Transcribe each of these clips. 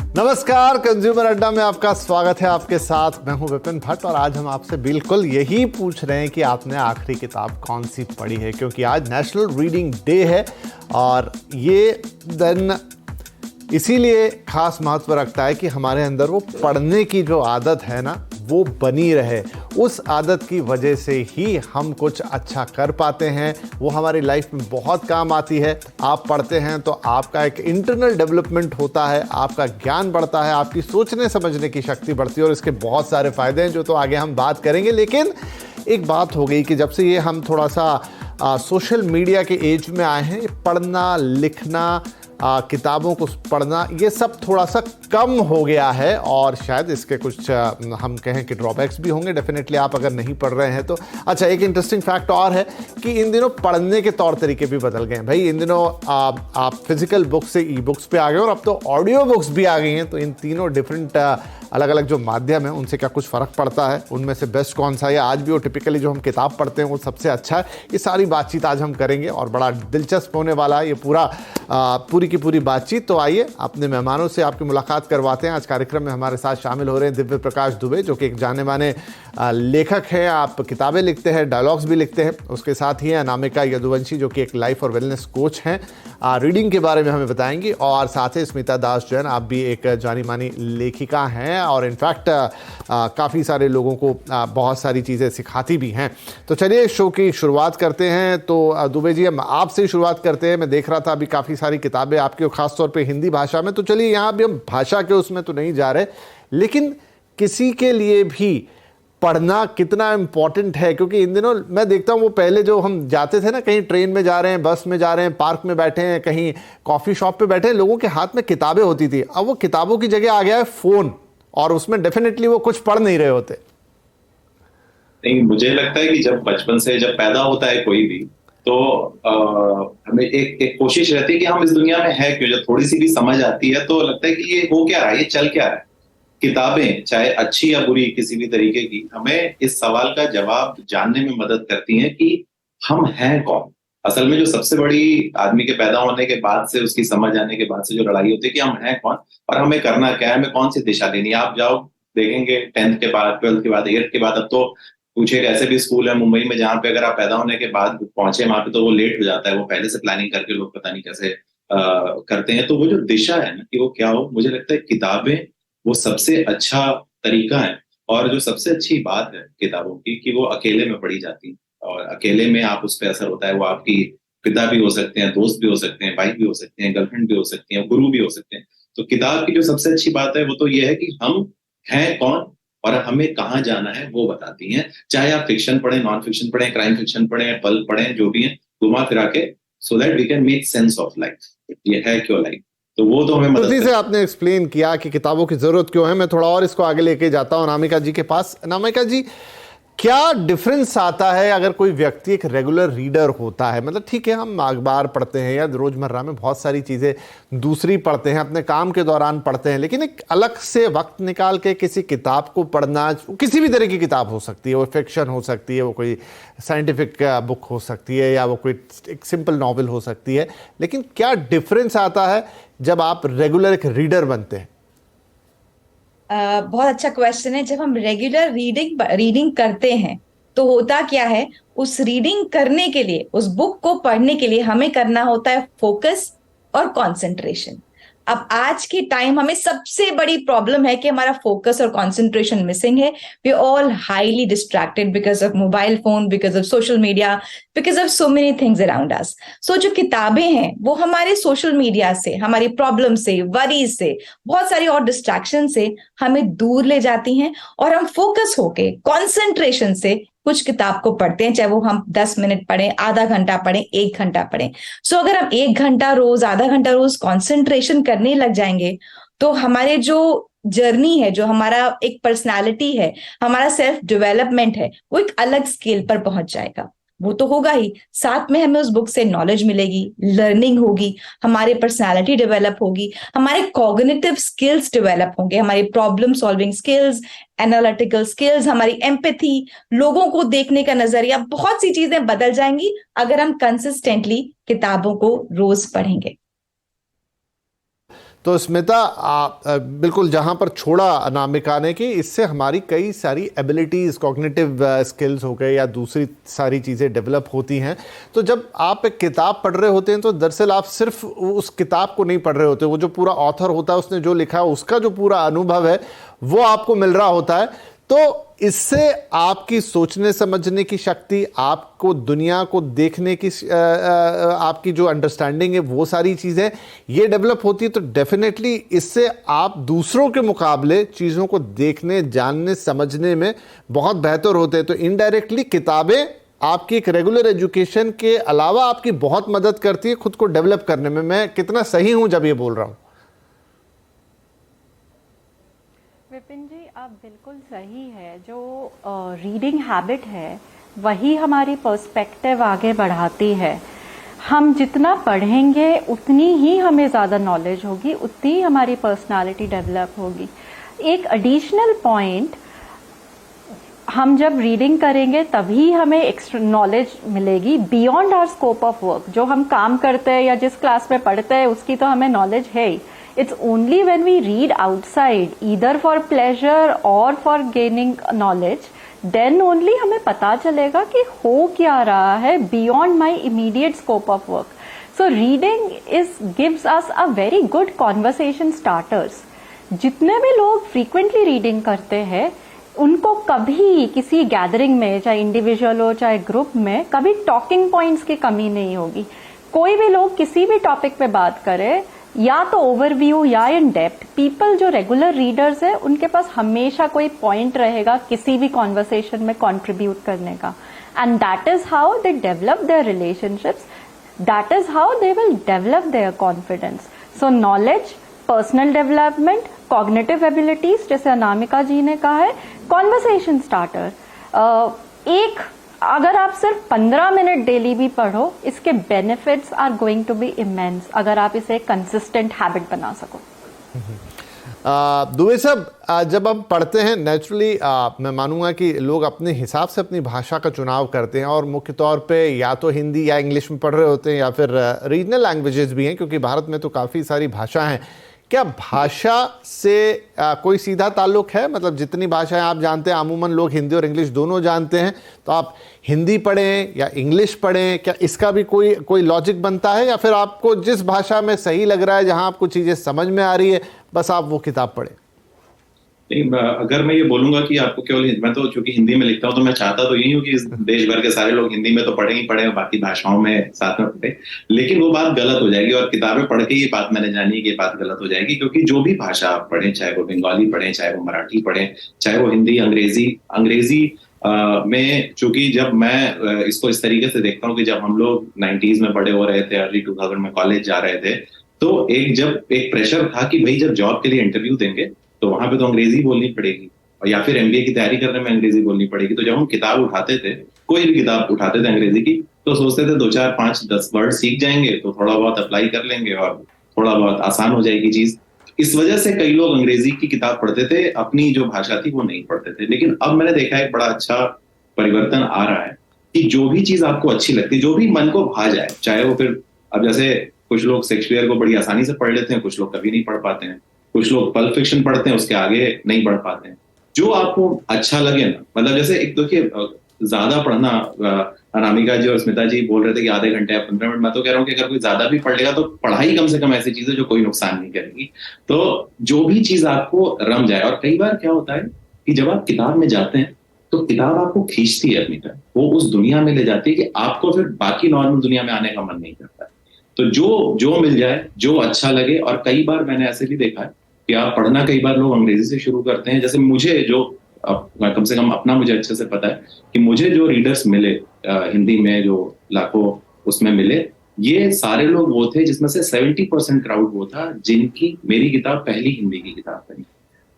नमस्कार, कंज्यूमर अड्डा में आपका स्वागत है। आपके साथ मैं हूं विपिन भट्ट और आज हम आपसे बिल्कुल यही पूछ रहे हैं कि आपने आखिरी किताब कौन सी पढ़ी है, क्योंकि आज नेशनल रीडिंग डे है और ये दिन इसीलिए खास महत्व रखता है कि हमारे अंदर वो पढ़ने की जो आदत है ना, वो बनी रहे। उस आदत की वजह से ही हम कुछ अच्छा कर पाते हैं, वो हमारी लाइफ में बहुत काम आती है। आप पढ़ते हैं तो आपका एक इंटरनल डेवलपमेंट होता है, आपका ज्ञान बढ़ता है, आपकी सोचने समझने की शक्ति बढ़ती है और इसके बहुत सारे फायदे हैं जो तो आगे हम बात करेंगे। लेकिन एक बात हो गई कि जब से ये हम थोड़ा सा सोशल मीडिया के एज में आए हैं, पढ़ना लिखना, किताबों को पढ़ना, ये सब थोड़ा सा कम हो गया है और शायद इसके कुछ हम कहें कि ड्रॉबैक्स भी होंगे। डेफिनेटली आप अगर नहीं पढ़ रहे हैं तो। अच्छा, एक इंटरेस्टिंग फैक्ट और है कि इन दिनों पढ़ने के तौर तरीके भी बदल गए हैं भाई। इन दिनों आप फिजिकल बुक्स से ई बुक्स पे आ गए और अब तो ऑडियो बुक्स भी आ गई हैं। तो इन तीनों डिफरेंट अलग अलग जो माध्यम है उनसे क्या कुछ फ़र्क पड़ता है, उनमें से बेस्ट कौन सा है, आज भी वो टिपिकली जो हम किताब पढ़ते हैं वो सबसे अच्छा है, ये सारी बातचीत आज हम करेंगे और बड़ा दिलचस्प होने वाला है ये पूरी की पूरी बातचीत। तो आइए अपने मेहमानों से आपकी मुलाकात करवाते हैं। आज कार्यक्रम में हमारे साथ शामिल हो रहे हैं दिव्य प्रकाश दुबे, जो कि एक जाने माने लेखक हैं। आप किताबें लिखते हैं, डायलॉग्स भी लिखते हैं। उसके साथ ही अनामिका यदुवंशी, जो कि एक लाइफ और वेलनेस कोच हैं, रीडिंग के बारे में हमें बताएंगी। और साथ ही स्मिता दास जैन, आप भी एक जानी मानी लेखिका हैं और इनफैक्ट काफ़ी सारे लोगों को बहुत सारी चीज़ें सिखाती भी हैं। तो चलिए शो की शुरुआत करते हैं। तो दुबे जी, हम आपसे ही शुरुआत करते हैं। मैं देख रहा था अभी काफ़ी सारी किताबें आपकी, खास तौर पे हिंदी भाषा में। तो चलिए यहाँ भी हम भाषा के उसमें तो नहीं जा रहे, लेकिन किसी के लिए भी पढ़ना कितना इम्पॉर्टेंट है, क्योंकि इन दिनों मैं देखता हूँ वो पहले जो हम जाते थे ना, कहीं ट्रेन में जा रहे हैं, बस में जा रहे हैं, पार्क में बैठे हैं, कहीं कॉफ़ी शॉप पे बैठे हैं, लोगों के हाथ में किताबें होती थी। अब वो किताबों की जगह आ गया है फ़ोन और उसमें डेफिनेटली वो कुछ पढ़ नहीं रहे होते। नहीं, मुझे लगता है कि जब बचपन से जब पैदा होता है कोई भी, तो हमें एक कोशिश रहती है कि हम इस दुनिया में है क्यों। जब थोड़ी सी भी समझ आती है तो लगता है कि ये हो क्या रहा है, ये चल क्या रहा है। किताबें चाहे अच्छी या बुरी किसी भी तरीके की, हमें इस सवाल का जवाब जानने में मदद करती हैं कि हम हैं कौन। असल में जो सबसे बड़ी आदमी के पैदा होने के बाद से, उसकी समझ आने के बाद से जो लड़ाई होती है कि हम हैं कौन और हमें करना क्या है, हमें कौन सी दिशा लेनी है। आप जाओ देखेंगे 10th के बाद, 12th के बाद, 8th के बाद, अब तो कुछ एक ऐसे भी स्कूल है मुंबई में जहाँ पे अगर आप पैदा होने के बाद पहुंचे वहां पे तो वो लेट हो जाता है। वो पहले से प्लानिंग करके लोग पता नहीं कैसे करते हैं। तो वो जो दिशा है ना कि वो क्या हो, मुझे लगता है किताबें वो सबसे अच्छा तरीका है। और जो सबसे अच्छी बात है किताबों की कि वो अकेले में पढ़ी जाती है और अकेले में आप उस पर असर होता है। वो आपकी पिता भी हो सकते हैं, दोस्त भी हो सकते हैं, वाइफ भी हो सकते हैं, गर्लफ्रेंड भी हो सकती हैं, गुरु भी हो सकते हैं। तो किताब की जो सबसे अच्छी बात है वो तो ये है कि हम हैं कौन और हमें कहाँ जाना है वो बताती हैं। चाहे आप फिक्शन पढ़ें, नॉन फिक्शन पढ़ें, क्राइम फिक्शन पढ़ें, पल्प पढ़ें, जो भी है, घुमा फिरा के, so that we can make sense of life. ये है क्यों लाइफ, तो वो तो हमें मदद से आपने एक्सप्लेन किया कि किताबों की जरूरत क्यों है। मैं थोड़ा और इसको आगे लेके जाता हूँ अनामिका जी के पास। अनामिका जी, क्या डिफरेंस आता है अगर कोई व्यक्ति एक रेगुलर रीडर होता है? मतलब ठीक है, हम अखबार पढ़ते हैं या रोजमर्रा में बहुत सारी चीज़ें दूसरी पढ़ते हैं, अपने काम के दौरान पढ़ते हैं, लेकिन एक अलग से वक्त निकाल के किसी किताब को पढ़ना, किसी भी तरह की किताब हो सकती है, वो फिक्शन हो सकती है, वो कोई साइंटिफिक बुक हो सकती है, या वो कोई एक सिंपल नॉवल हो सकती है, लेकिन क्या डिफरेंस आता है जब आप रेगुलर एक रीडर बनते हैं? बहुत अच्छा क्वेश्चन है। जब हम रेगुलर रीडिंग करते हैं तो होता क्या है, उस रीडिंग करने के लिए, उस बुक को पढ़ने के लिए हमें करना होता है फोकस और कंसंट्रेशन। अब आज के टाइम हमें सबसे बड़ी प्रॉब्लम है कि हमारा फोकस और कंसंट्रेशन मिसिंग है। We all highly distracted because of mobile phone, because of social media, because of so many things around us. So जो किताबें हैं वो हमारे सोशल मीडिया से, हमारी प्रॉब्लम से, वरीज से, बहुत सारी और डिस्ट्रैक्शन से हमें दूर ले जाती हैं और हम फोकस होके कंसंट्रेशन से कुछ किताब को पढ़ते हैं, चाहे वो हम 10 मिनट पढ़ें, आधा घंटा पढ़ें, 1 घंटा पढ़ें। सो अगर हम 1 घंटा रोज, आधा घंटा रोज कंसंट्रेशन करने लग जाएंगे तो हमारे जो जर्नी है, जो हमारा एक पर्सनालिटी है, हमारा सेल्फ डेवलपमेंट है, वो एक अलग स्केल पर पहुंच जाएगा। वो तो होगा ही, साथ में हमें उस बुक से नॉलेज मिलेगी, लर्निंग होगी, हमारी पर्सनालिटी डेवलप होगी, हमारे कॉग्निटिव स्किल्स डेवलप होंगे, हमारी problem solving skills, analytical skills, हमारी एम्पैथी, लोगों को देखने का नजरिया, बहुत सी चीजें बदल जाएंगी अगर हम कंसिस्टेंटली किताबों को रोज पढ़ेंगे। तो स्मिता, बिल्कुल जहाँ पर छोड़ा अनामिका ने कि इससे हमारी कई सारी एबिलिटीज़, कॉग्निटिव स्किल्स हो गए या दूसरी सारी चीज़ें डेवलप होती हैं। तो जब आप एक किताब पढ़ रहे होते हैं तो दरअसल आप सिर्फ उस किताब को नहीं पढ़ रहे होते, वो जो पूरा ऑथर होता है उसने जो लिखा है उसका जो पूरा अनुभव है वो आपको मिल रहा होता है। तो इससे आपकी सोचने समझने की शक्ति, आपको दुनिया को देखने की आपकी जो अंडरस्टैंडिंग है, वो सारी चीज़ें ये डेवलप होती है। तो डेफिनेटली इससे आप दूसरों के मुकाबले चीज़ों को देखने, जानने, समझने में बहुत बेहतर होते हैं। तो इनडायरेक्टली किताबें आपकी एक रेगुलर एजुकेशन के अलावा आपकी बहुत मदद करती है खुद को डेवलप करने में। मैं कितना सही हूं जब ये बोल रहा हूं? विपिन जी, आप बिल्कुल सही है। जो रीडिंग हैबिट है वही हमारी पर्सपेक्टिव आगे बढ़ाती है। हम जितना पढ़ेंगे उतनी ही हमें ज़्यादा नॉलेज होगी, उतनी ही हमारी पर्सनालिटी डेवलप होगी। एक एडिशनल पॉइंट, हम जब रीडिंग करेंगे तभी हमें एक्स्ट्रा नॉलेज मिलेगी beyond our scope of work. जो हम काम करते हैं या जिस क्लास में पढ़ते हैं उसकी तो हमें नॉलेज है ही। It's only when we read outside, either for pleasure or for gaining knowledge, then only हमें पता चलेगा कि हो क्या रहा है beyond my immediate scope of work. So reading gives us a very good conversation starters. जितने भी लोग frequently reading करते हैं उनको कभी किसी गैदरिंग में, चाहे इंडिविजुअल हो चाहे ग्रुप में, कभी टॉकिंग पॉइंट्स की कमी नहीं होगी। कोई भी लोग किसी भी टॉपिक पे बात करे, या तो ओवरव्यू या इन डेप्थ, पीपल जो रेगुलर रीडर्स है उनके पास हमेशा कोई पॉइंट रहेगा किसी भी कॉन्वर्सेशन में कंट्रीब्यूट करने का। And that is how they develop their relationships, that is how they will develop their confidence. So knowledge, personal development, cognitive abilities, जैसे अनामिका जी ने कहा है, कॉन्वर्सेशन स्टार्टर। अगर आप सिर्फ 15 मिनट डेली भी पढ़ो, इसके benefits are going to be immense अगर आप इसे कंसिस्टेंट हैबिट बना सको। दुबे साहब, जब हम पढ़ते हैं नेचुरली मैं मानूंगा कि लोग अपने हिसाब से अपनी भाषा का चुनाव करते हैं और मुख्य तौर पे या तो हिंदी या इंग्लिश में पढ़ रहे होते हैं या फिर रीजनल लैंग्वेजेस भी हैं, क्योंकि भारत में तो काफ़ी सारी भाषा हैं। क्या भाषा से कोई सीधा ताल्लुक है? मतलब जितनी भाषाएं आप जानते हैं, अमूमन लोग हिंदी और इंग्लिश दोनों जानते हैं, तो आप हिंदी पढ़ें या इंग्लिश पढ़ें, क्या इसका भी कोई लॉजिक बनता है, या फिर आपको जिस भाषा में सही लग रहा है, जहां आपको चीज़ें समझ में आ रही है, बस आप वो किताब पढ़ें? नहीं, अगर मैं ये बोलूंगा कि आपको केवल, मैं तो चूंकि हिंदी में लिखता हूँ तो मैं चाहता तो यही हूँ कि देश भर के सारे लोग हिंदी में तो पढ़े ही पढ़े और बाकी भाषाओं में साथ में पढ़े, लेकिन वो बात गलत हो जाएगी। और किताबें पढ़ के ये बात मैंने जानी कि ये बात गलत हो जाएगी, क्योंकि जो भी भाषा आप पढ़ें, चाहे वो बंगाली पढ़ें, चाहे वो मराठी पढ़ें, चाहे वो हिंदी, अंग्रेजी में, चूंकि जब मैं इसको इस तरीके से देखता हूँ कि जब हम लोग 90s में बड़े हो रहे थे, अर्ली 2000 में कॉलेज जा रहे थे, तो जब एक प्रेशर था कि भाई जब जॉब के लिए इंटरव्यू देंगे तो वहां पे तो अंग्रेजी बोलनी पड़ेगी, और या फिर एमबीए की तैयारी करने में अंग्रेजी बोलनी पड़ेगी। तो जब हम किताब उठाते थे, कोई भी किताब उठाते थे अंग्रेजी की, तो सोचते थे 2, 4, 5, 10 वर्ड सीख जाएंगे तो थोड़ा बहुत अप्लाई कर लेंगे और थोड़ा बहुत आसान हो जाएगी चीज। इस वजह से कई लोग अंग्रेजी की किताब पढ़ते थे, अपनी जो भाषा थी वो नहीं पढ़ते थे। लेकिन अब मैंने देखा है एक बड़ा अच्छा परिवर्तन आ रहा है कि जो भी चीज आपको अच्छी लगती है, जो भी मन को भा जाए, चाहे वो फिर, अब जैसे कुछ लोग शेक्सपियर को बड़ी आसानी से पढ़ लेते हैं, कुछ लोग कभी नहीं पढ़ पाते हैं, कुछ लोग पल्प फिक्शन पढ़ते हैं, उसके आगे नहीं बढ़ पाते हैं। जो आपको अच्छा लगे ना, मतलब जैसे एक देखिए, ज्यादा पढ़ना, अनामिका जी और स्मिता जी बोल रहे थे कि आधे घंटे या 15 मिनट, मैं तो कह रहा हूँ कि अगर कोई ज्यादा भी पढ़ लेगा तो पढ़ाई कम से कम ऐसी चीज है जो कोई नुकसान नहीं करेगी। तो जो भी चीज आपको रम जाए, और कई बार क्या होता है कि जब आप किताब में जाते हैं तो किताब आपको खींचती है अपनी तरफ, वो उस दुनिया में ले जाती है कि आपको फिर बाकी नॉर्मल दुनिया में आने का मन नहीं करता है। तो जो मिल जाए, जो अच्छा लगे। और कई बार मैंने ऐसे भी देखा है कि आप पढ़ना, कई बार लोग अंग्रेजी से शुरू करते हैं। जैसे मुझे जो कम से कम अपना मुझे अच्छे से पता है कि मुझे जो रीडर्स मिले हिंदी में, जो लाखों उसमें मिले, ये सारे लोग वो थे जिसमें से 70% क्राउड वो था जिनकी मेरी किताब पहली हिंदी की किताब बनी।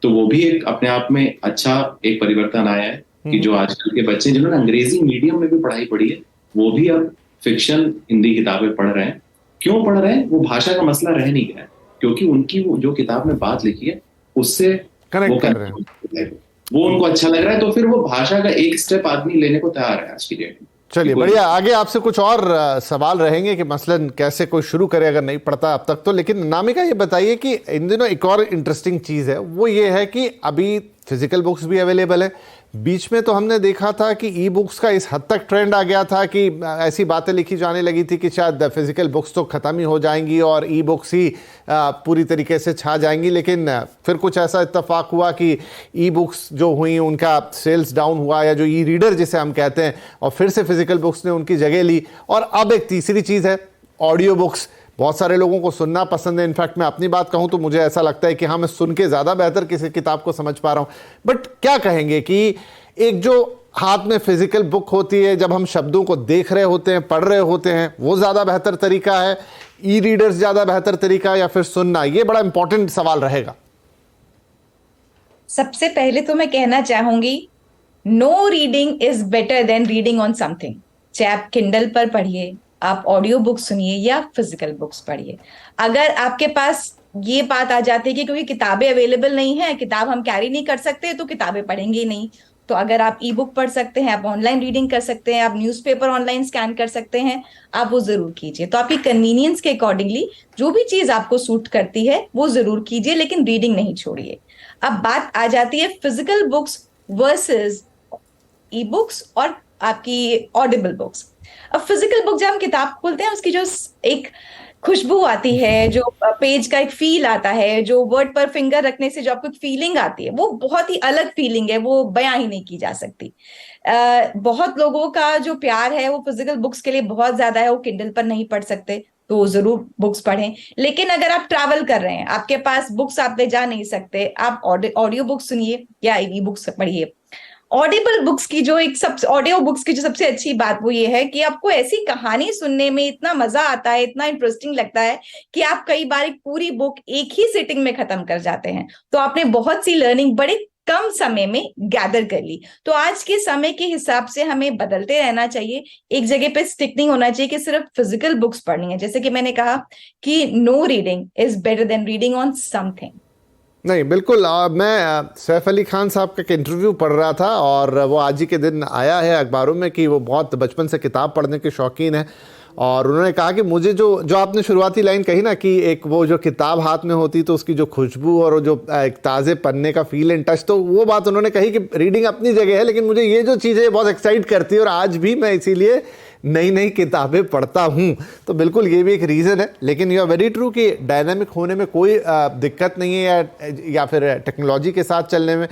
तो वो भी एक अपने आप में अच्छा एक परिवर्तन आया है कि जो आजकल के बच्चे जिन्होंने अंग्रेजी मीडियम में भी पढ़ाई पढ़ी है, वो भी अब फिक्शन हिंदी किताबें पढ़ रहे हैं। क्यों पढ़ रहे हैं? वो भाषा का मसला रह नहीं गया है, क्योंकि उनकी वो जो किताब में बात लिखी है उससे कनेक्ट कर रहे हैं, वो उनको अच्छा लग रहा है। तो फिर वो भाषा का एक स्टेप आदमी लेने को तैयार है आज की डेट में। चलिए बढ़िया, आगे आपसे कुछ और सवाल रहेंगे कि मसलन कैसे कोई शुरू करे अगर नहीं पढ़ता अब तक तो। लेकिन नामिका ये बताइए कि इन दिनों एक और इंटरेस्टिंग चीज़ है, वो ये है कि अभी फिजिकल बुक्स भी अवेलेबल है। बीच में तो हमने देखा था कि ई बुक्स का इस हद तक ट्रेंड आ गया था कि ऐसी बातें लिखी जाने लगी थी कि शायद फिजिकल बुक्स तो ख़त्म ही हो जाएंगी और ई बुक्स ही पूरी तरीके से छा जाएंगी। लेकिन फिर कुछ ऐसा इत्तेफाक हुआ कि ई बुक्स जो हुई उनका सेल्स डाउन हुआ, या जो ई रीडर जिसे हम कहते हैं, और फिर से फिजिकल बुक्स ने उनकी जगह ली। और अब एक तीसरी चीज़ है ऑडियो बुक्स। बहुत सारे लोगों को सुनना पसंद है। इनफैक्ट मैं अपनी बात कहूं तो मुझे ऐसा लगता है कि हाँ, मैं सुन के ज़्यादा बेहतर किसी किताब को समझ पा रहा हूं। बट क्या कहेंगे कि एक जो हाथ में फिजिकल बुक होती है, जब हम शब्दों को देख रहे होते हैं, पढ़ रहे होते हैं, वो ज़्यादा बेहतर तरीका है, ई रीडर्स ज़्यादा बेहतर तरीका, या फिर सुनना? ये बड़ा इंपॉर्टेंट सवाल रहेगा। सबसे पहले तो मैं कहना चाहूंगी, no reading is better than reading on something. चाहे आप किंडल पर पढ़िए, आप ऑडियो बुक सुनिए, या फिजिकल बुक्स पढ़िए। अगर आपके पास ये बात आ जाती है कि क्योंकि किताबें अवेलेबल नहीं है, किताब हम कैरी नहीं कर सकते, तो किताबें पढ़ेंगे ही नहीं, तो अगर आप ई बुक पढ़ सकते हैं, आप ऑनलाइन रीडिंग कर सकते हैं, आप न्यूज़पेपर ऑनलाइन स्कैन कर सकते हैं, आप वो जरूर कीजिए। तो आपकी कन्वीनियंस के अकॉर्डिंगली जो भी चीज आपको सूट करती है वो जरूर कीजिए, लेकिन रीडिंग नहीं छोड़िए। अब बात आ जाती है physical books versus e books और आपकी ऑडिबल बुक्स। अब फिजिकल बुक जब हम किताब खोलते हैं, उसकी जो एक खुशबू आती है, जो पेज का एक फील आता है, जो वर्ड पर फिंगर रखने से जो आपको एक फीलिंग आती है, वो बहुत ही अलग फीलिंग है, वो बयां ही नहीं की जा सकती। बहुत लोगों का जो प्यार है वो फिजिकल बुक्स के लिए बहुत ज्यादा है, वो किंडल पर नहीं पढ़ सकते, तो जरूर बुक्स पढ़ें। लेकिन अगर आप ट्रैवल कर रहे हैं, आपके पास बुक्स आप ले जा नहीं सकते, आप ऑडियो बुक्स सुनिए या ई बुक्स पढ़िए। ऑडिबल बुक्स की जो ऑडियो बुक्स की जो सबसे अच्छी बात वो ये है कि आपको ऐसी कहानी सुनने में इतना मजा आता है, इतना इंटरेस्टिंग लगता है कि आप कई बार एक पूरी बुक एक ही सिटिंग में खत्म कर जाते हैं। तो आपने बहुत सी लर्निंग बड़े कम समय में गैदर कर ली। तो आज के समय के हिसाब से हमें बदलते रहना चाहिए, एक जगह पे स्टिक नहीं होना चाहिए कि सिर्फ फिजिकल बुक्स पढ़नी है। जैसे कि मैंने कहा कि no reading is better than reading on something. नहीं, बिल्कुल। मैं सैफ अली खान साहब का एक इंटरव्यू पढ़ रहा था और वो आज ही के दिन आया है अखबारों में कि वो बहुत बचपन से किताब पढ़ने के शौकीन है। और उन्होंने कहा कि मुझे जो आपने शुरुआती लाइन कही ना कि एक वो जो किताब हाथ में होती तो उसकी जो खुशबू और जो एक ताज़े पन्ने का फील एंड टच, तो वो बात उन्होंने कही कि रीडिंग अपनी जगह है, लेकिन मुझे ये जो चीज़ें बहुत एक्साइट करती है और आज भी मैं इसीलिए नई नई किताबें पढ़ता हूँ। तो बिल्कुल ये भी एक रीज़न है। लेकिन यू आर वेरी ट्रू कि डायनामिक होने में कोई दिक्कत नहीं है या फिर टेक्नोलॉजी के साथ चलने में।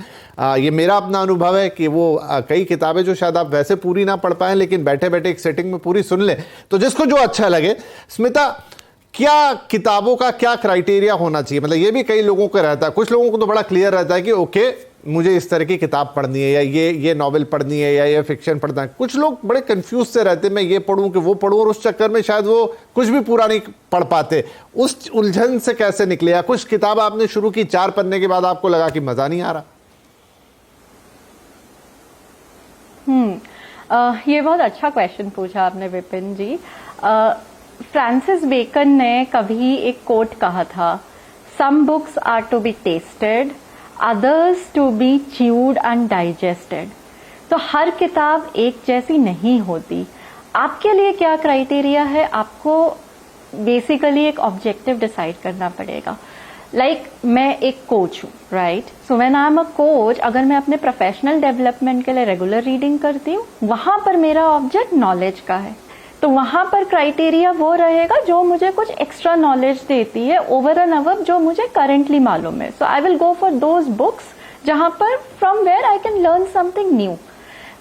ये मेरा अपना अनुभव है कि वो कई किताबें जो शायद आप वैसे पूरी ना पढ़ पाएँ, लेकिन बैठे बैठे एक सेटिंग में पूरी सुन लें, तो जिसको जो अच्छा लगे। स्मिता, क्या किताबों का क्या क्राइटेरिया होना चाहिए? मतलब ये भी कई लोगों को रहता है, कुछ लोगों को तो बड़ा क्लियर रहता है कि ओके मुझे इस तरह की किताब पढ़नी है, या ये नॉवेल पढ़नी है, या ये फिक्शन पढ़ना है। कुछ लोग बड़े कंफ्यूज से रहते हैं, मैं ये पढ़ूं कि वो पढ़ूं, और उस चक्कर में शायद वो कुछ भी पूरा नहीं पढ़ पाते। उस उलझन से कैसे निकले? या कुछ किताब आपने शुरू की, 4 पन्ने के बाद आपको लगा कि मजा नहीं आ रहा? ये बहुत अच्छा क्वेश्चन पूछा आपने विपिन जी। फ्रांसिस बेकन ने कभी एक कोट कहा था, some books are to be tested, others to be chewed and digested। तो हर किताब एक जैसी नहीं होती। आपके लिए क्या क्राइटेरिया है, आपको बेसिकली एक ऑब्जेक्टिव डिसाइड करना पड़ेगा। मैं एक कोच हूँ, right? So when I am a coach, अगर मैं अपने प्रोफेशनल डेवलपमेंट के लिए रेगुलर रीडिंग करती हूँ, वहां पर मेरा ऑब्जेक्ट नॉलेज का है, तो वहां पर क्राइटेरिया वो रहेगा जो मुझे कुछ एक्स्ट्रा नॉलेज देती है ओवर एंड अबव जो मुझे करंटली मालूम है। So I will go for those books जहां पर from where I can learn something new.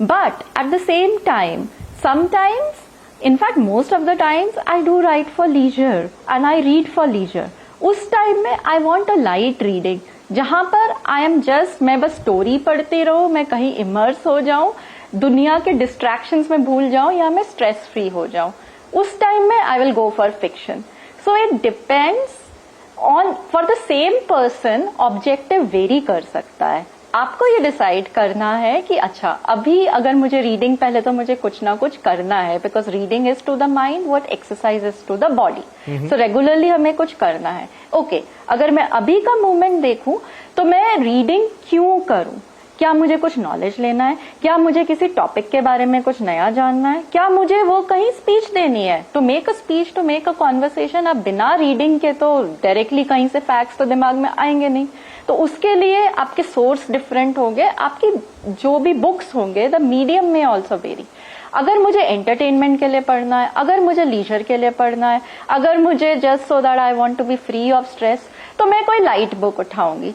But at the same time, sometimes, in fact most of the times, I do write for leisure and I read for leisure. उस time में I want a light reading, जहां पर I am just, मैं बस story पढ़ती रहूं, मैं कहीं इमर्स हो जाऊं, दुनिया के डिस्ट्रैक्शंस में भूल जाऊं, या मैं स्ट्रेस फ्री हो जाऊं। उस टाइम में आई will go for fiction. So it depends on, for the same person objective very कर सकता है। आपको ये डिसाइड करना है कि अच्छा, अभी अगर मुझे रीडिंग, पहले तो मुझे कुछ ना कुछ करना है, because reading is to the mind what exercise is to the body. So regularly हमें कुछ करना है। ओके, अगर मैं अभी का मूवमेंट देखूं तो मैं रीडिंग क्यों करूं, क्या मुझे कुछ नॉलेज लेना है, क्या मुझे किसी टॉपिक के बारे में कुछ नया जानना है, क्या मुझे वो कहीं स्पीच देनी है। To make a speech, to make a conversation, अब बिना रीडिंग के तो डायरेक्टली कहीं से फैक्ट्स तो दिमाग में आएंगे नहीं। तो उसके लिए आपके सोर्स डिफरेंट होंगे, आपकी जो भी बुक्स होंगे, द मीडियम में ऑल्सो वेरी। अगर मुझे एंटरटेनमेंट के लिए पढ़ना है, अगर मुझे लीजर के लिए पढ़ना है, अगर मुझे just so that I want to be free of stress, तो मैं कोई लाइट बुक उठाऊंगी।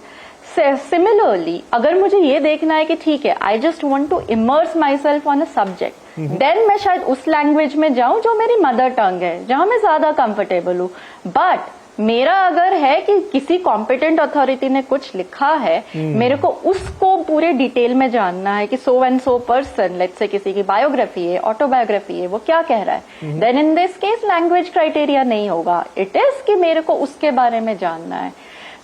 सिमिलरली अगर मुझे ये देखना है कि ठीक है, I just want to immerse myself on a subject, then मैं शायद उस लैंग्वेज में जाऊं जो मेरी मदर टंग है, जहां मैं ज्यादा कंफर्टेबल हूं। बट मेरा अगर है कि किसी कॉम्पिटेंट अथॉरिटी ने कुछ लिखा है, मेरे को उसको पूरे डिटेल में जानना है कि so and so person, let's say किसी की बायोग्राफी है, ऑटोबायोग्राफी है, वो क्या कह रहा है, then in this case language criteria नहीं होगा। इट इज कि मेरे को उसके बारे में जानना है।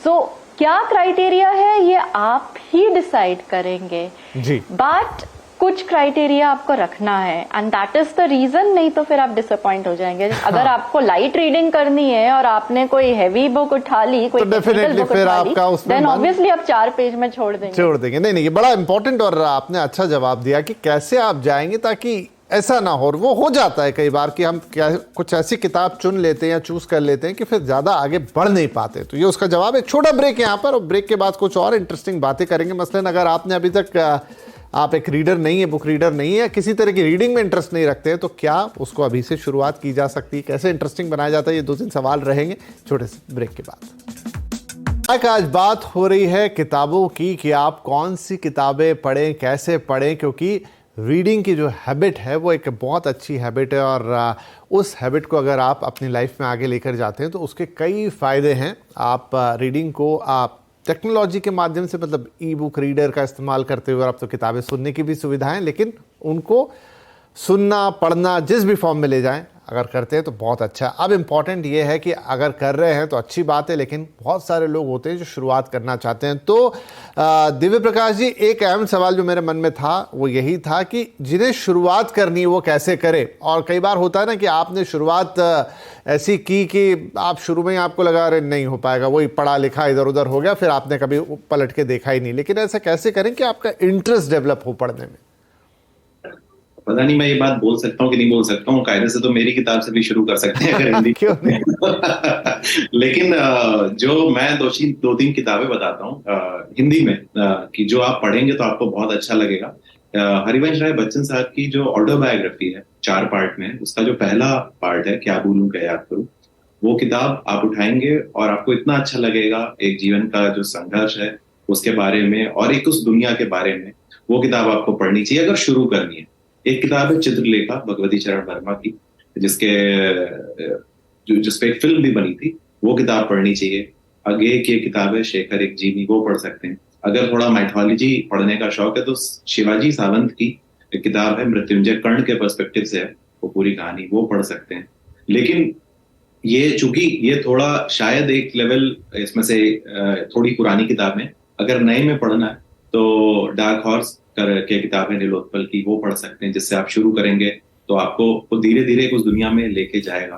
सो क्या क्राइटेरिया है ये आप ही डिसाइड करेंगे जी। बट कुछ क्राइटेरिया आपको रखना है, and that is the reason. नहीं तो फिर आप डिसअपॉइंट हो जाएंगे। अगर आपको लाइट रीडिंग करनी है और आपने कोई हैवी बुक उठा ली, कोई डेफिनेटली बुक फिर उठा ली, आपका उसमें देन ऑब्वियसली आप 4 पेज में छोड़ देंगे। नहीं, ये बड़ा इंपॉर्टेंट और आपने अच्छा जवाब दिया कि कैसे आप जाएंगे ताकि ऐसा ना हो। वो हो जाता है कई बार कि हम कुछ ऐसी किताब चुन लेते हैं या चूज कर लेते हैं कि फिर ज्यादा आगे बढ़ नहीं पाते। तो ये उसका जवाब। एक छोटा ब्रेक यहाँ पर, और ब्रेक के बाद कुछ और इंटरेस्टिंग बातें करेंगे। मसलन अगर आपने अभी तक आप एक रीडर नहीं है, बुक रीडर नहीं है, या किसी तरह की रीडिंग में इंटरेस्ट नहीं रखते हैं, तो क्या उसको अभी से शुरुआत की जा सकती है, कैसे इंटरेस्टिंग बनाया जाता है, ये 2-3 सवाल रहेंगे छोटे से ब्रेक के बाद। आज बात हो रही है किताबों की कि आप कौन सी किताबें पढ़ें, कैसे पढ़ें, क्योंकि रीडिंग की जो हैबिट है वो एक बहुत अच्छी हैबिट है, और उस हैबिट को अगर आप अपनी लाइफ में आगे लेकर जाते हैं तो उसके कई फ़ायदे हैं। आप रीडिंग को आप टेक्नोलॉजी के माध्यम से, मतलब ई बुक रीडर का इस्तेमाल करते हुए, अब तो किताबें सुनने की भी सुविधा है, लेकिन उनको सुनना पढ़ना जिस भी फॉर्म में ले जाएं अगर करते हैं तो बहुत अच्छा है। अब इम्पॉर्टेंट ये है कि अगर कर रहे हैं तो अच्छी बात है, लेकिन बहुत सारे लोग होते हैं जो शुरुआत करना चाहते हैं। तो दिव्य प्रकाश जी, एक अहम सवाल जो मेरे मन में था वो यही था कि जिन्हें शुरुआत करनी है वो कैसे करें। और कई बार होता है ना कि आपने शुरुआत ऐसी की कि आप शुरू में ही आपको लगा अरे नहीं हो पाएगा, वही पढ़ा लिखा इधर उधर हो गया, फिर आपने कभी पलट के देखा ही नहीं। लेकिन ऐसा कैसे करें कि आपका इंटरेस्ट डेवलप हो पढ़ने में? पता नहीं मैं ये बात बोल सकता हूँ कि नहीं बोल सकता हूँ। कायदे से तो मेरी किताब से भी शुरू कर सकते हैं अगर हिंदी क्यों नहीं? लेकिन जो मैं 2-3 किताबें बताता हूँ हिंदी में कि जो आप पढ़ेंगे तो आपको बहुत अच्छा लगेगा। हरिवंश राय बच्चन साहब की जो ऑटोबायोग्राफी है 4 पार्ट में, उसका जो पहला पार्ट है क्या भूलूं क्या याद करूं, वो किताब आप उठाएंगे और आपको इतना अच्छा लगेगा एक जीवन का जो संघर्ष है उसके बारे में और एक उस दुनिया के बारे में। वो किताब आपको पढ़नी चाहिए अगर शुरू करनी है। एक किताब है चित्रलेखा भगवती चरण वर्मा की, जिसपे एक फिल्म भी बनी थी, वो किताब पढ़नी चाहिए। आगे की किताब है शेखर एक जीनी, वो पढ़ सकते हैं। अगर थोड़ा माइथोलॉजी पढ़ने का शौक है तो शिवाजी सावंत की एक किताब है मृत्युंजय, कर्ण के पर्सपेक्टिव से है वो पूरी कहानी, वो पढ़ सकते हैं। लेकिन ये चूंकि ये थोड़ा शायद एक लेवल इसमें से थोड़ी पुरानी किताब है, अगर नए में पढ़ना है तो डार्क हॉर्स के किताब है नीलोत्पल की, वो पढ़ सकते हैं, जिससे आप शुरू करेंगे तो आपको धीरे धीरे उस दुनिया में लेके जाएगा।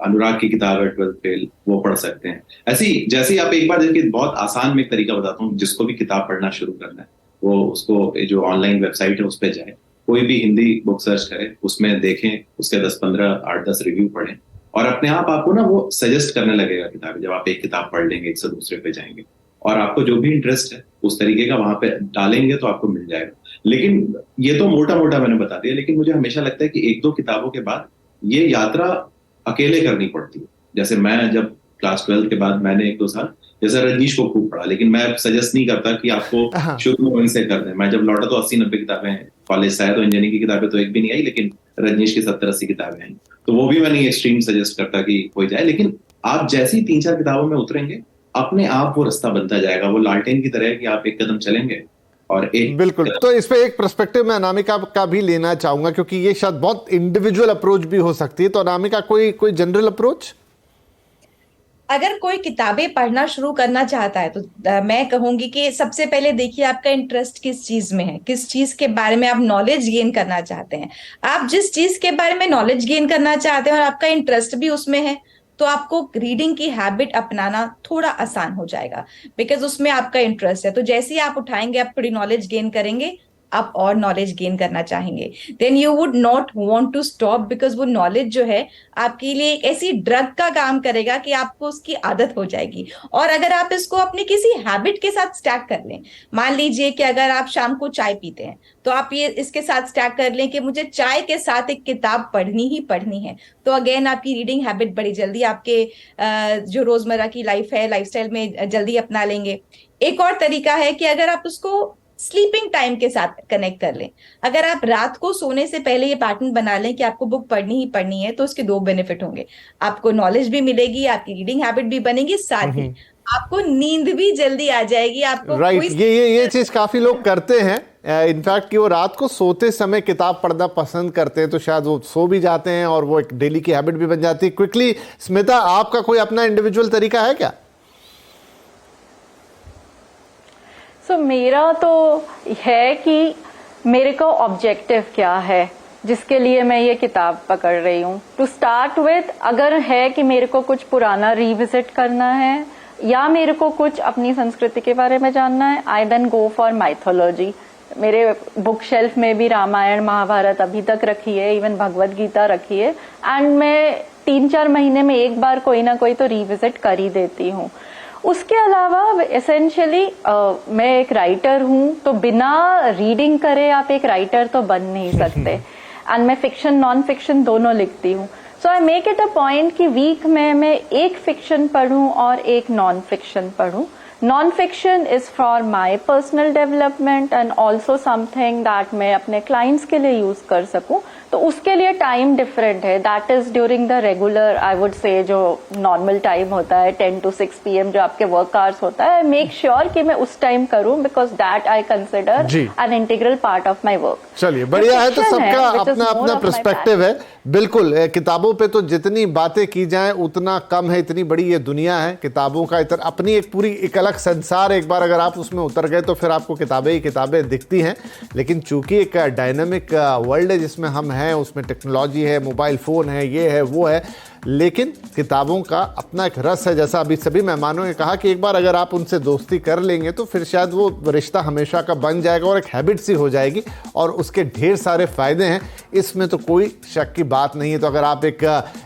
अनुराग की किताब है 12th फेल, वो पढ़ सकते हैं। ऐसी जैसे ही आप एक बार देखिए, बहुत आसान में एक तरीका बताता हूँ, जिसको भी किताब पढ़ना शुरू करना है वो उसको जो ऑनलाइन वेबसाइट है उस पर जाए, कोई भी हिंदी बुक सर्च करें, उसमें देखें, उसके 8-10 रिव्यू पढ़ें और अपने आप आपको ना वो सजेस्ट करने लगेगा किताबें। जब आप एक किताब पढ़ लेंगे एक से दूसरे पे जाएंगे और आपको जो भी इंटरेस्ट है उस तरीके का वहां पे डालेंगे तो आपको मिल जाएगा। लेकिन ये तो मोटा मोटा मैंने बता दिया, लेकिन मुझे हमेशा लगता है कि 1-2 किताबों के बाद ये यात्रा अकेले करनी पड़ती है। जैसे मैं जब क्लास 12 के बाद मैंने 1-2 साल जैसे रजनीश को खूब पढ़ा, लेकिन मैं सजेस्ट नहीं करता कि आपको शुरू में वहीं से कर दें। मैं जब लौटा तो 80-90 किताबें कॉलेज से आया, तो इंजीनियरिंग की किताबें तो एक भी नहीं आई, लेकिन रजनीश की 70-80 किताबें आई, तो वो भी मैं नहीं एक्सट्रीम सजेस्ट करता कि कोई जाए। लेकिन आप जैसी 3-4 किताबों में उतरेंगे अपने आप वो रास्ता बनता जाएगा, वो लालटेन की तरह है कि आप एक कदम चलेंगे और एक। बिल्कुल। तो इस पे एक पर्सपेक्टिव मैं अनामिका का भी लेना चाहूंगा, क्योंकि ये शायद बहुत इंडिविजुअल अप्रोच भी हो सकती है। तो अनामिका कोई जनरल अप्रोच? अगर कोई किताबें पढ़ना शुरू करना चाहता है तो मैं कहूंगी कि सबसे पहले देखिए आपका इंटरेस्ट किस चीज में है, किस चीज के बारे में आप नॉलेज गेन करना चाहते हैं। आप जिस चीज के बारे में नॉलेज गेन करना चाहते हैं और आपका इंटरेस्ट भी उसमें है तो आपको रीडिंग की हैबिट अपनाना थोड़ा आसान हो जाएगा, बिकॉज उसमें आपका इंटरेस्ट है। तो जैसे ही आप उठाएंगे, आप थोड़ी नॉलेज गेन करेंगे, आप और नॉलेज गेन करना चाहेंगे, then you would not want to stop, because वो नॉलेज जो है आपके लिए एक ऐसी ड्रग का काम करेगा कि आपको उसकी आदत हो जाएगी। और अगर आप इसको अपनी किसी हैबिट के साथ स्टैक कर लें, मान लीजिए कि अगर आप शाम को चाय पीते हैं, तो आप ये इसके साथ स्टैक कर लें कि मुझे चाय के साथ एक किताब पढ़नी ही पढ़नी है, तो अगेन आपकी रीडिंग हैबिट बड़ी जल्दी आपके जो रोजमर्रा की लाइफ है, लाइफस्टाइल में जल्दी अपना लेंगे। एक और तरीका है कि अगर आप उसको स्लीपिंग टाइम के साथ कनेक्ट कर लें, अगर आप रात को सोने से पहले ये पैटर्न बना लें कि आपको बुक पढ़नी ही पढ़नी है, तो उसके दो बेनिफिट होंगे। आपको नॉलेज भी मिलेगी, आपकी रीडिंग हैबिट भी बनेगी, साथ ही आपको नींद भी जल्दी आ जाएगी। आपको राइट, ये चीज काफी लोग करते हैं इनफैक्ट कि वो रात को सोते समय किताब पढ़ना पसंद करते हैं, तो शायद वो सो भी जाते हैं और वो एक डेली की हैबिट भी बन जाती है। क्विकली स्मिता, आपका कोई अपना इंडिविजुअल तरीका है क्या? मेरा तो है कि मेरे को ऑब्जेक्टिव क्या है जिसके लिए मैं ये किताब पकड़ रही हूँ। टू स्टार्ट विथ, अगर है कि मेरे को कुछ पुराना रिविजिट करना है या मेरे को कुछ अपनी संस्कृति के बारे में जानना है, आई देन गो फॉर माइथोलॉजी। मेरे बुक शेल्फ में भी रामायण महाभारत अभी तक रखी है, इवन भगवत गीता रखी है, एंड मैं 3-4 महीने में एक बार कोई ना कोई तो रिविजिट कर ही देती हूँ। उसके अलावा एसेंशियली मैं एक राइटर हूँ, तो बिना रीडिंग करे आप एक राइटर तो बन नहीं सकते। एंड मैं फिक्शन नॉन फिक्शन दोनों लिखती हूँ। So I make it a point कि वीक में मैं एक फिक्शन पढूं और एक नॉन फिक्शन पढूं। Non fiction is for my personal development and also something that मैं अपने क्लाइंट्स के लिए यूज कर सकूं, तो उसके लिए टाइम डिफरेंट है। That is during the regular, I would say जो नॉर्मल टाइम होता है 10 to 6 PM जो आपके वर्क आवर्स होता है, मेक श्योर कि मैं उस टाइम करूं, because that I consider an integral part of my work. चलिए, बढ़िया है। तो सबका अपना अपना पर्सपेक्टिव है। बिल्कुल, किताबों पे तो जितनी बातें की जाएं उतना कम है, इतनी बड़ी ये दुनिया है किताबों का, इतना अपनी एक पूरी एक अलग संसार। एक बार अगर आप उसमें उतर गए तो फिर आपको किताबें ही किताबें दिखती हैं। लेकिन चूंकि एक डायनामिक वर्ल्ड है जिसमें हम हैं, उसमें टेक्नोलॉजी है, मोबाइल फ़ोन है, ये है वो है, लेकिन किताबों का अपना एक रस है। जैसा अभी सभी मेहमानों ने कहा कि एक बार अगर आप उनसे दोस्ती कर लेंगे तो फिर शायद वो रिश्ता हमेशा का बन जाएगा और एक हैबिट सी हो जाएगी, और उसके ढेर सारे फ़ायदे हैं, इसमें तो कोई शक की बात नहीं है। तो अगर आप एक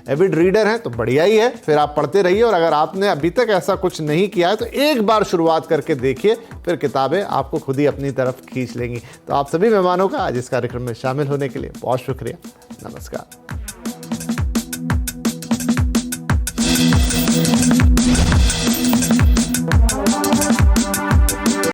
एविड रीडर हैं तो बढ़िया ही है, फिर आप पढ़ते रहिए। और अगर आपने अभी तक ऐसा कुछ नहीं किया है तो एक बार शुरुआत करके देखिए, फिर किताबें आपको खुद ही अपनी तरफ खींच लेंगी। तो आप सभी मेहमानों का आज इस कार्यक्रम में शामिल होने के लिए बहुत शुक्रिया। नमस्कार।